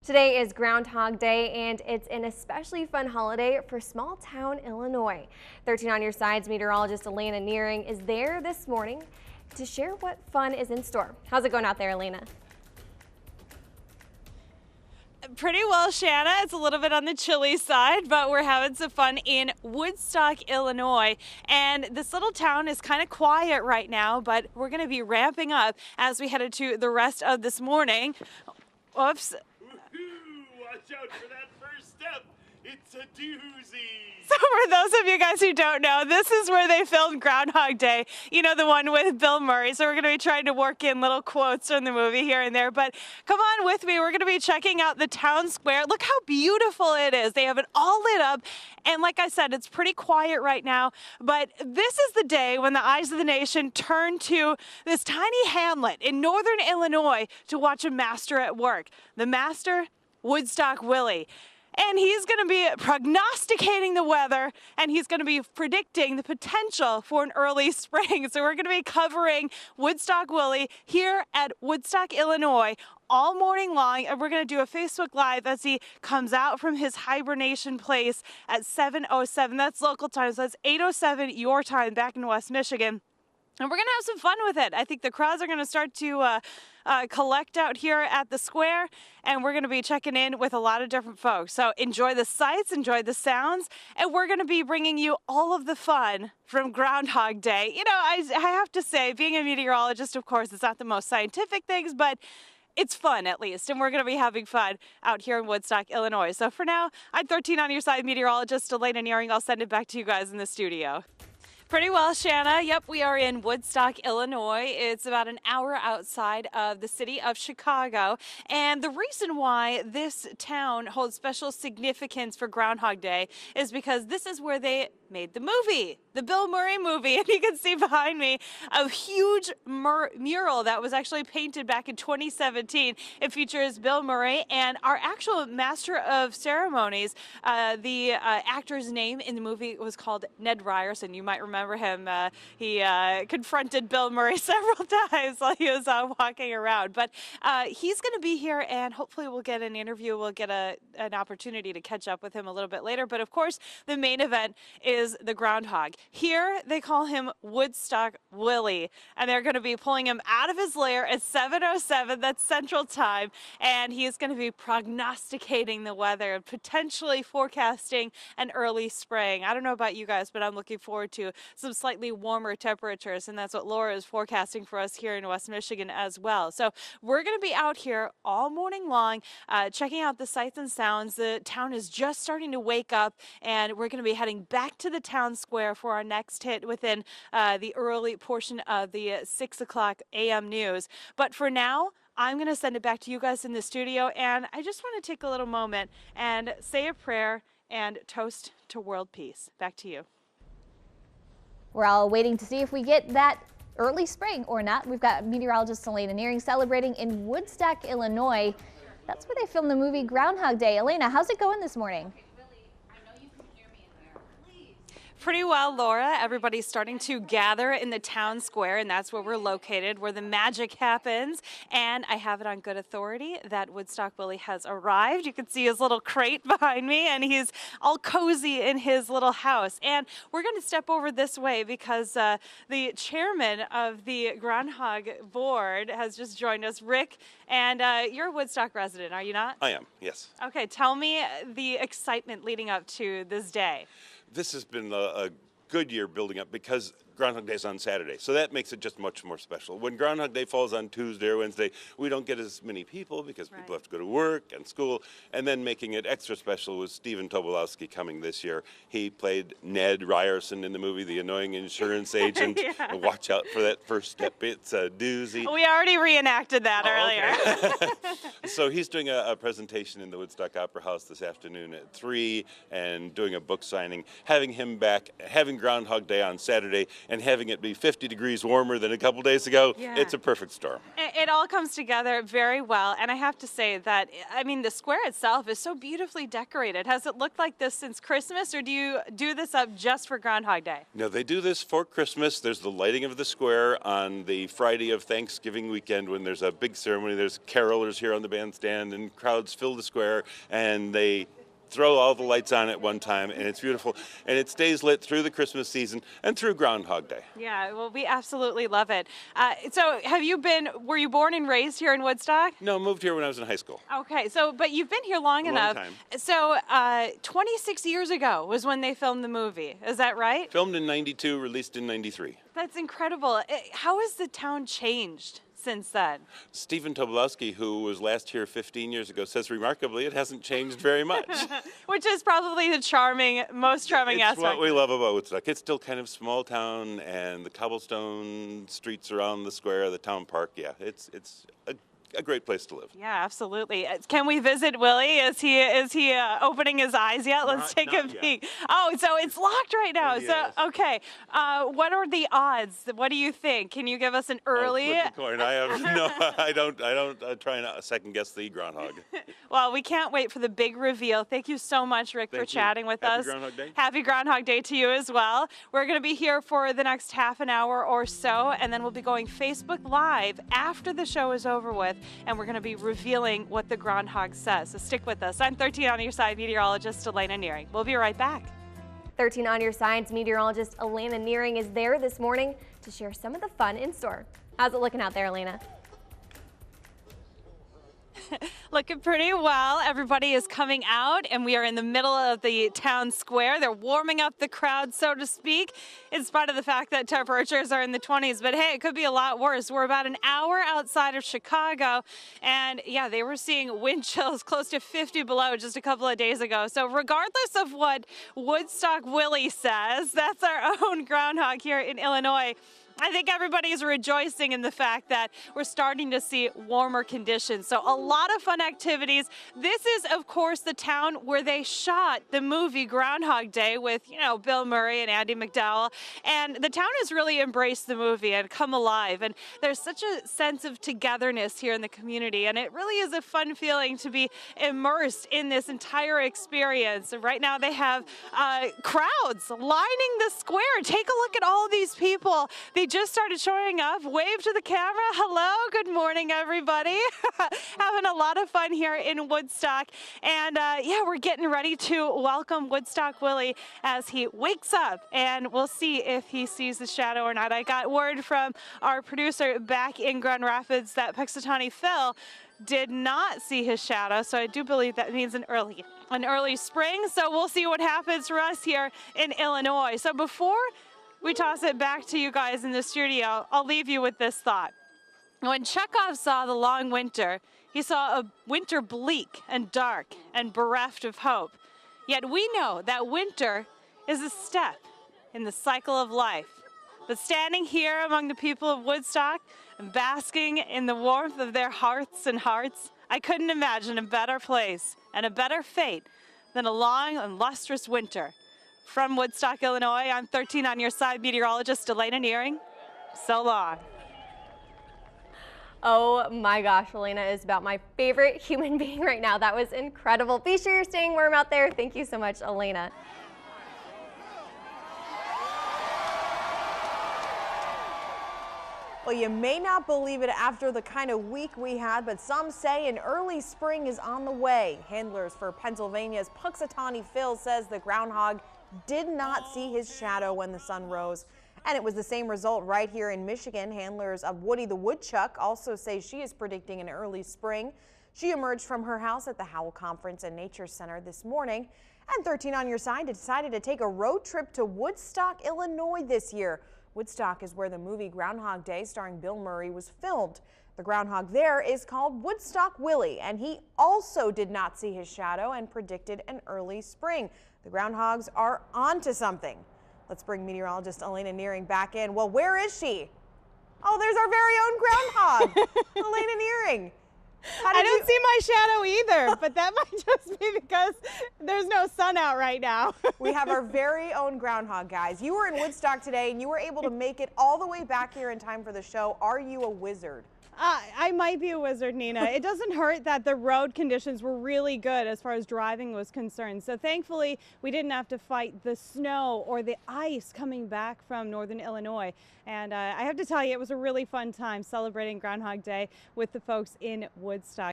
Today is Groundhog Day, and it's an especially fun holiday for small town Illinois. 13 on your side's meteorologist Alana Nehring is there this morning to share what fun is in store. How's it going out there, Alana? Pretty well, Shanna. It's a little bit on the chilly side, but we're having some fun in Woodstock, Illinois. And this little town is kind of quiet right now, but we're going to be ramping up as we head into the rest of this morning. Oops. Watch out for that first step. It's a doozy. So for those of you guys who don't know, this is where they filmed Groundhog Day. You know, the one with Bill Murray. So we're going to be trying to work in little quotes from the movie here and there. But come on with me. We're going to be checking out the town square. Look how beautiful it is. They have it all lit up. And like I said, it's pretty quiet right now. But this is the day when the eyes of the nation turn to this tiny hamlet in northern Illinois to watch a master at work. The master, Woodstock Willie. And he's going to be prognosticating the weather, and he's going to be predicting the potential for an early spring. So we're going to be covering Woodstock Willie here at Woodstock, Illinois, all morning long, and we're going to do a Facebook Live as he comes out from his hibernation place at 7:07. That's local time, so that's 8:07 your time back in West Michigan. And we're going to have some fun with it. I think the crowds are going to start to collect out here at the square, and we're going to be checking in with a lot of different folks. So enjoy the sights, enjoy the sounds, and we're going to be bringing you all of the fun from Groundhog Day. You know, I have to say, being a meteorologist, of course, it's not the most scientific things, but it's fun at least, and we're going to be having fun out here in Woodstock, Illinois. So for now, I'm 13 on your side meteorologist Alana Nehring. I'll send it back to you guys in the studio. Pretty well, Shanna. Yep, we are in Woodstock, Illinois. It's about an hour outside of the city of Chicago. And the reason why this town holds special significance for Groundhog Day is because this is where they made the movie, the Bill Murray movie. And you can see behind me a huge mural that was actually painted back in 2017. It features Bill Murray and our actual master of ceremonies. The actor's name in the movie was called Ned Ryerson. You might remember him. He confronted Bill Murray several times while he was walking around. But he's going to be here, and hopefully we'll get an interview. We'll get an opportunity to catch up with him a little bit later. But of course, the main event is the groundhog. Here, they call him Woodstock Willie, and they're going to be pulling him out of his lair at 7:07. That's Central Time, and he's going to be prognosticating the weather and potentially forecasting an early spring. I don't know about you guys, but I'm looking forward to some slightly warmer temperatures, and that's what Laura is forecasting for us here in West Michigan as well. So we're going to be out here all morning long, checking out the sights and sounds. The town is just starting to wake up, and we're going to be heading back to the town square for our next hit within the early portion of the 6 o'clock a.m. news. But for now, I'm going to send it back to you guys in the studio, and I just want to take a little moment and say a prayer and toast to world peace. Back to you. We're all waiting to see if we get that early spring or not. We've got meteorologist Alana Nehring celebrating in Woodstock, Illinois. That's where they filmed the movie Groundhog Day. Alana, how's it going this morning? Pretty well, Laura. Everybody's starting to gather in the town square, and that's where we're located, where the magic happens. And I have it on good authority that Woodstock Willie has arrived. You can see his little crate behind me, and he's all cozy in his little house. And we're going to step over this way because the chairman of the Groundhog board has just joined us. Rick, and you're a Woodstock resident, are you not? I am, yes. Okay, tell me the excitement leading up to this day. This has been a good year building up because Groundhog Day is on Saturday, so that makes it just much more special. When Groundhog Day falls on Tuesday or Wednesday, we don't get as many people because people have to go to work and school, and then making it extra special was Stephen Tobolowsky coming this year. He played Ned Ryerson in the movie, the annoying insurance agent. Yeah. Watch out for that first step. It's a doozy. We already reenacted that earlier. Okay. So he's doing a presentation in the Woodstock Opera House this afternoon at 3 and doing a book signing. Having him back, having Groundhog Day on Saturday and having it be 50 degrees warmer than a couple days ago, Yeah. it's a perfect storm. It all comes together very well, and I have to say that, I mean, the square itself is so beautifully decorated. Has it looked like this since Christmas, or do you do this up just for Groundhog Day? No, they do this for Christmas. There's the lighting of the square on the Friday of Thanksgiving weekend when there's a big ceremony. There's carolers here on the bandstand, and crowds fill the square, and they throw all the lights on at one time, and it's beautiful. And it stays lit through the Christmas season and through Groundhog Day. Yeah, well, we absolutely love it. So were you born and raised here in Woodstock? No, moved here when I was in high school. Okay, but you've been here long enough. time. So 26 years ago was when they filmed the movie. Is that right? Filmed in 92, released in 93. That's incredible. How has the town changed since then? Stephen Tobolowsky, who was last here 15 years ago, says remarkably it hasn't changed very much. Which is probably the most charming It's aspect. what we love about Woodstock. It's still kind of small town, and the cobblestone streets around the square, the town park, yeah, it's a great place to live. Yeah, absolutely. Can we visit Willie? Is he opening his eyes yet? Let's take a peek. Yet. Oh, so it's locked right now. Yes. So okay, what are the odds? What do you think? Can you give us an early? Flip the coin. I have no. I don't try and second guess the groundhog. Well, we can't wait for the big reveal. Thank you so much, Rick, for chatting with us. Happy Groundhog Day. Happy Groundhog Day to you as well. We're going to be here for the next half an hour or so, and then we'll be going Facebook Live after the show is over with, and we're going to be revealing what the groundhog says. So stick with us. I'm 13 on your side meteorologist Alana Nehring. We'll be right back. 13 on your side's meteorologist Alana Nehring is there this morning to share some of the fun in store. How's it looking out there, Alana? Looking pretty well. Everybody is coming out, and we are in the middle of the town square. They're warming up the crowd, so to speak, in spite of the fact that temperatures are in the 20s. But hey, it could be a lot worse. We're about an hour outside of Chicago, and yeah, they were seeing wind chills close to 50 below just a couple of days ago. So regardless of what Woodstock Willie says, that's our own groundhog here in Illinois. I think everybody's rejoicing in the fact that we're starting to see warmer conditions. So a lot of fun activities. This is, of course, the town where they shot the movie Groundhog Day with, Bill Murray and Andy McDowell. And the town has really embraced the movie and come alive. And there's such a sense of togetherness here in the community. And it really is a fun feeling to be immersed in this entire experience. And right now they have crowds lining the square. Take a look at all these people. They just started showing up. Wave to the camera. Hello, good morning, everybody. Having a lot of fun here in Woodstock. And yeah, we're getting ready to welcome Woodstock Willie as he wakes up, and we'll see if he sees the shadow or not. I got word from our producer back in Grand Rapids that Puxatawny Phil did not see his shadow, so I do believe that means an early spring. So we'll see what happens for us here in Illinois. So before we toss it back to you guys in the studio, I'll leave you with this thought. When Chekhov saw the long winter, he saw a winter bleak and dark and bereft of hope. Yet we know that winter is a step in the cycle of life. But standing here among the people of Woodstock and basking in the warmth of their hearts and hearts, I couldn't imagine a better place and a better fate than a long and lustrous winter. From Woodstock, Illinois, I'm 13 on your side meteorologist Alana Nehring. So long. Oh my gosh, Alana is about my favorite human being right now. That was incredible. Be sure you're staying warm out there. Thank you so much, Alana. Well, you may not believe it after the kind of week we had, but some say an early spring is on the way. Handlers for Pennsylvania's Puxatawny Phil says the groundhog did not see his shadow when the sun rose. And it was the same result right here in Michigan. Handlers of Woody the Woodchuck also say she is predicting an early spring. She emerged from her house at the Howell Conference and Nature Center this morning. And 13 on your side decided to take a road trip to Woodstock, Illinois this year. Woodstock is where the movie Groundhog Day starring Bill Murray was filmed. The groundhog there is called Woodstock Willie, and he also did not see his shadow and predicted an early spring. The groundhogs are onto something. Let's bring meteorologist Alana Nehring back in. Well, where is she? Oh, there's our very own groundhog, Alana Nehring. I don't see my shadow either, but that might just be because there's no sun out right now. We have our very own groundhog, guys. You were in Woodstock today and you were able to make it all the way back here in time for the show. Are you a wizard? I might be a wizard, Nina. It doesn't hurt that the road conditions were really good as far as driving was concerned. So thankfully, we didn't have to fight the snow or the ice coming back from northern Illinois. And I have to tell you, it was a really fun time celebrating Groundhog Day with the folks in Woodstock.